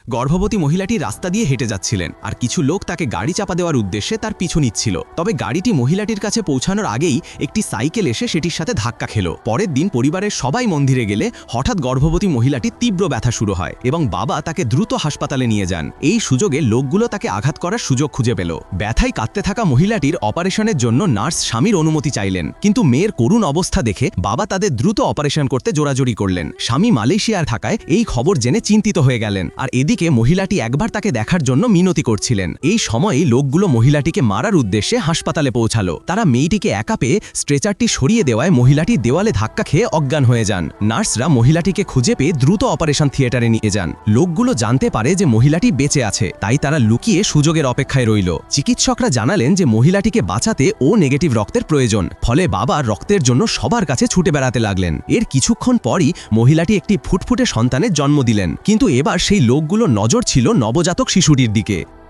গর্ভবতী মহিলাটি রাস্তা দিয়ে হেঁটে যাচ্ছিলেন আর কিছু লোক তাকে গাড়ি চাপা দেওয়ার উদ্দেশ্যে তার পিছু নিচ্ছিল। তবে গাড়িটি মহিলাটির কাছে পৌঁছানোর আগেই একটি সাইকেল এসে সেটির সাথে ধাক্কা খেল। পরের দিন পরিবারের সবাই মন্দিরে গেলে হঠাৎ গর্ভবতী মহিলাটির তীব্র ব্যথা শুরু হয় এবং বাবা তাকে দ্রুত হাসপাতালে নিয়ে যান। এই সুযোগে লোকগুলো তাকে আঘাত করার সুযোগ খুঁজে পেল। ব্যথায় কাঁদতে থাকা মহিলাটির অপারেশনের জন্য নার্স স্বামীর অনুমতি চাইলেন, কিন্তু মেয়ের করুণ অবস্থা দেখে বাবা তাদের দ্রুত অপারেশন করতে জোরাজোরি করলেন। স্বামী মালয়েশিয়ার থাকায় এই খবর জেনে চিন্তিত হয়ে গেলেন, আর এদিকে মহিলাটি একবার তাকে দেখার জন্য মিনতি করছিলেন। এই সময়েই লোকগুলো মহিলাটিকে মারার উদ্দেশ্যে হাসপাতালে পৌঁছালো। তারা মেয়েটিকে একা পেয়ে স্ট্রেচারটি সরিয়ে দেওয়ায় মহিলাটি দেওয়ালে ধাক্কা খেয়ে অজ্ঞান হয়ে যান। নার্সরা মহিলাটিকে খুঁজে পেয়ে দ্রুত অপারেশন থিয়েটারে নিয়ে যান। লোকগুলো জানতে পারে যে মহিলাটি বেঁচে আছে, তাই তারা লুকিয়ে সুযোগের অপেক্ষায় রইল। চিকিৎসকরা জানালেন যে মহিলাটিকে বাঁচাতে ও নেগেটিভ রক্তের প্রয়োজন, ফলে বাবা রক্তের জন্য সবার কাছে ছুটে বেড়াতে লাগলেন। এর কিছুক্ষণ পরই মহিলাটি একটি ফুটফুটে সন্তানের জন্ম দিলেন, কিন্তু এবার সেই লোকগুলো নজর ছিল নবজাতক শিশুটির দিকে।